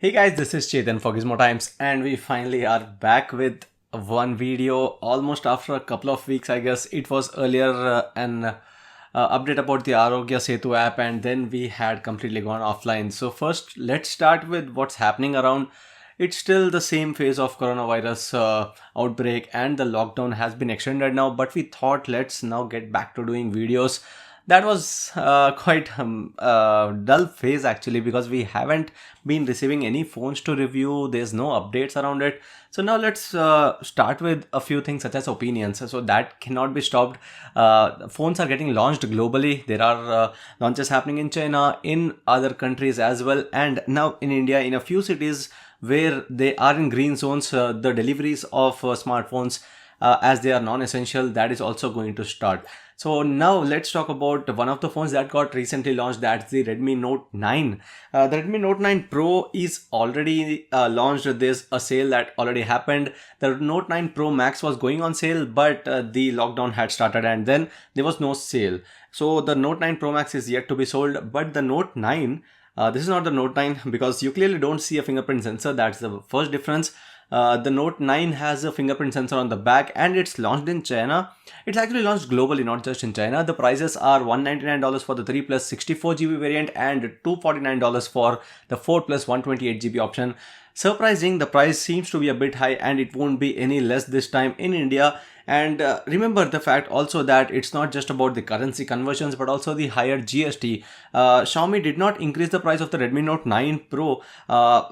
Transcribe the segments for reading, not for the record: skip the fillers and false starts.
Hey guys, this is Chetan for Gizmo Times, and we finally are back with one video almost after a couple of weeks. I guess it was earlier an update about the Arogya Setu app, and then we had completely gone offline. So first, let's start with what's happening around. It's still the same phase of coronavirus outbreak, and the lockdown has been extended now. But we thought let's now get back to doing videos. That was quite dull phase actually, because we haven't been receiving any phones to review. There's no updates around it. So now let's start with a few things such as opinions. So that cannot be stopped. Phones are getting launched globally. There are launches happening in China, in other countries as well, and now in India in a few cities where they are in green zones. The deliveries of smartphones as they are non-essential, that is also going to start. So now let's talk about one of the phones that got recently launched. That's the Redmi Note 9. The Redmi Note 9 Pro is already launched. There's a sale that already happened. The Note 9 Pro Max was going on sale, but the lockdown had started and then there was no sale. So the Note 9 Pro Max is yet to be sold, but the Note 9, this is not the Note 9 because you clearly don't see a fingerprint sensor. That's the first difference. The Note 9 has a fingerprint sensor on the back and it's launched in China. It's actually launched globally, not just in China. The prices are $199 for the 3 plus 64GB variant and $249 for the 4 plus 128GB option. Surprising, the price seems to be a bit high and it won't be any less this time in India. And remember the fact also that it's not just about the currency conversions but also the higher GST. Xiaomi did not increase the price of the Redmi Note 9 Pro.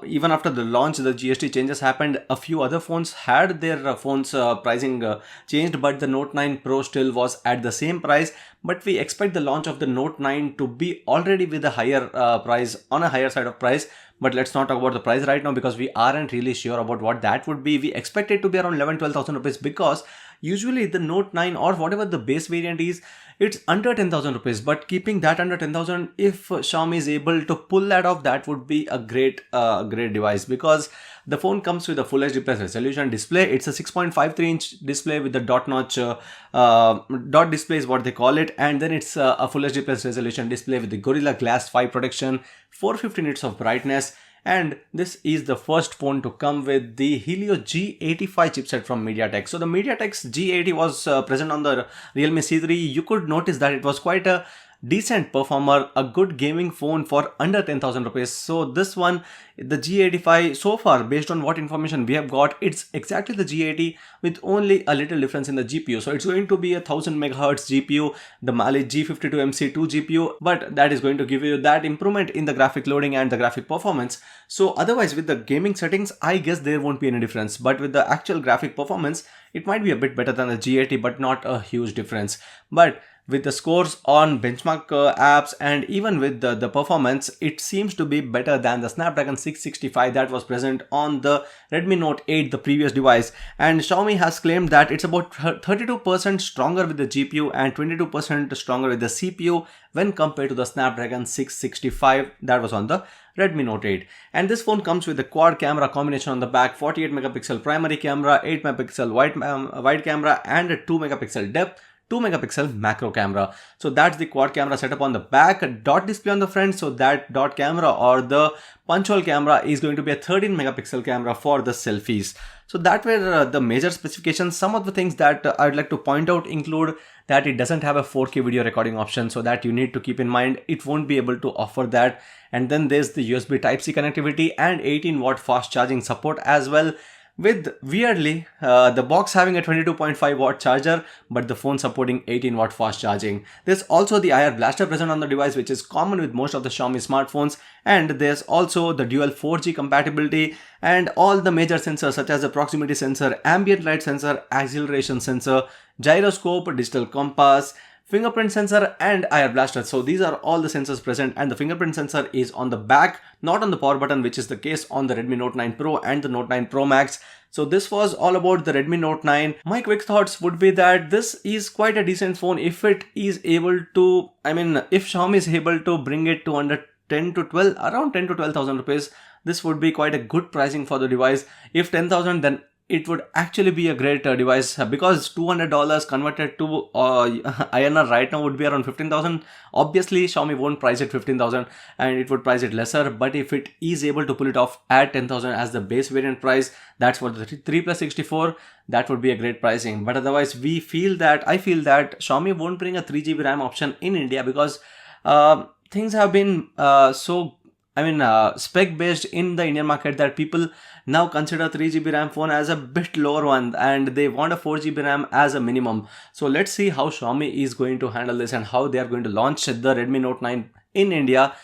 Even after the launch, the GST changes happened. A few other phones had their phones pricing changed, but the Note 9 Pro still was at the same price. But we expect the launch of the Note 9 to be already with a higher price, on a higher side of price. But let's not talk about the price right now because we aren't really sure about what that would be. We expect it to be around 11,000-12,000 rupees because usually the Note 9 or whatever the base variant is, it's under 10,000 rupees. But keeping that under 10,000, if Xiaomi is able to pull that off, that would be a great device, because the phone comes with a Full HD Plus resolution display. It's a 6.53-inch display with the dot notch dot display is what they call it, and then it's a Full HD Plus resolution display with the Gorilla Glass 5 protection, 450 nits of brightness. And this is the first phone to come with the Helio G85 chipset from MediaTek. So the MediaTek's G80 was present on the Realme C3. You could notice that it was quite a decent performer, a good gaming phone for under 10,000 rupees. So this one, the G85, so far based on what information we have got, it's exactly the G80 with only a little difference in the GPU. So it's going to be a 1000 megahertz GPU, the Mali G52MC2 GPU, but that is going to give you that improvement in the graphic loading and the graphic performance. So otherwise with the gaming settings, I guess there won't be any difference, but with the actual graphic performance, it might be a bit better than the G80, but not a huge difference. But with the scores on benchmark apps and even with the performance, it seems to be better than the Snapdragon 665 that was present on the Redmi Note 8, the previous device. And Xiaomi has claimed that it's about 32% stronger with the GPU and 22% stronger with the CPU when compared to the Snapdragon 665 that was on the Redmi Note 8. And this phone comes with a quad camera combination on the back, 48 megapixel primary camera, 8 megapixel wide camera and a 2 megapixel depth, 2 megapixel macro camera. So that's the quad camera setup on the back, a dot display on the front. So that dot camera or the punch hole camera is going to be a 13 megapixel camera for the selfies. So that were the major specifications. Some of the things that I'd like to point out include that it doesn't have a 4K video recording option, so that you need to keep in mind it won't be able to offer that. And then there's the USB Type-C connectivity and 18-watt fast charging support as well, with weirdly the box having a 22.5 watt charger but the phone supporting 18 watt fast charging. There's also the IR blaster present on the device, which is common with most of the Xiaomi smartphones, and there's also the dual 4G compatibility and all the major sensors such as the proximity sensor, ambient light sensor, acceleration sensor, gyroscope, digital compass, fingerprint sensor and IR blaster. So these are all the sensors present, and the fingerprint sensor is on the back, not on the power button, which is the case on the Redmi Note 9 Pro and the Note 9 Pro Max. So this was all about the Redmi Note 9. My quick thoughts would be that this is quite a decent phone if it is able to, if Xiaomi is able to bring it to under 10 to 12, around 10 to 12,000 rupees, this would be quite a good pricing for the device. If 10,000, then it would actually be a great device because $200 converted to INR right now would be around 15,000. Obviously, Xiaomi won't price it 15,000 and it would price it lesser. But if it is able to pull it off at 10,000 as the base variant price, that's for the 3 plus 64. That would be a great pricing. But otherwise, I feel that Xiaomi won't bring a 3GB RAM option in India because things have been spec based in the Indian market that people now consider 3GB RAM phone as a bit lower one and they want a 4GB RAM as a minimum. So let's see how Xiaomi is going to handle this and how they are going to launch the Redmi Note 9 in India.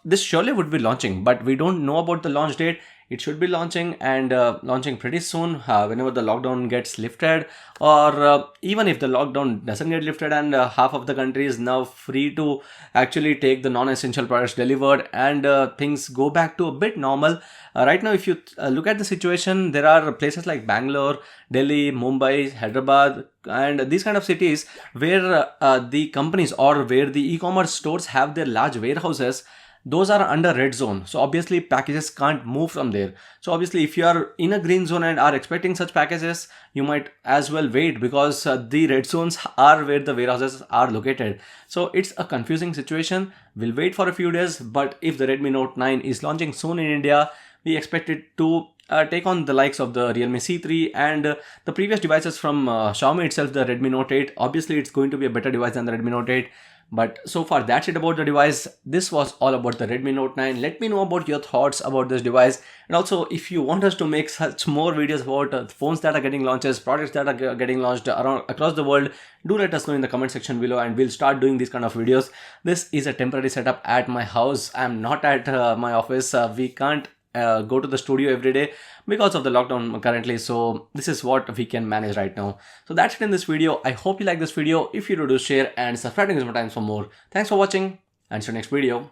This surely would be launching, but we don't know about the launch date. It should be launching and launching pretty soon whenever the lockdown gets lifted, or even if the lockdown doesn't get lifted and half of the country is now free to actually take the non-essential products delivered and things go back to a bit normal. Right now, if you look at the situation, there are places like Bangalore, Delhi, Mumbai, Hyderabad, and these kind of cities where the companies or where the e-commerce stores have their large warehouses. Those are under red zone, so obviously packages can't move from there. So obviously if you are in a green zone and are expecting such packages, you might as well wait because the red zones are where the warehouses are located. So it's a confusing situation. We'll wait for a few days, but if the Redmi Note 9 is launching soon in India, we expect it to take on the likes of the Realme C3 and the previous devices from Xiaomi itself, the Redmi Note 8. Obviously it's going to be a better device than the Redmi Note 8. But so far that's it about the device. This was all about the Redmi Note 9. Let me know about your thoughts about this device, and also if you want us to make such more videos about phones that are getting launches, products that are getting launched around across the world, do let us know in the comment section below and we'll start doing these kind of videos. This is a temporary setup at my house. I'm not at my office. We can't go to the studio every day because of the lockdown currently, so this is what we can manage right now. So that's it in this video. I hope you like this video. If you do, share and subscribe to Gizmo Times for more. Thanks for watching and see you next video.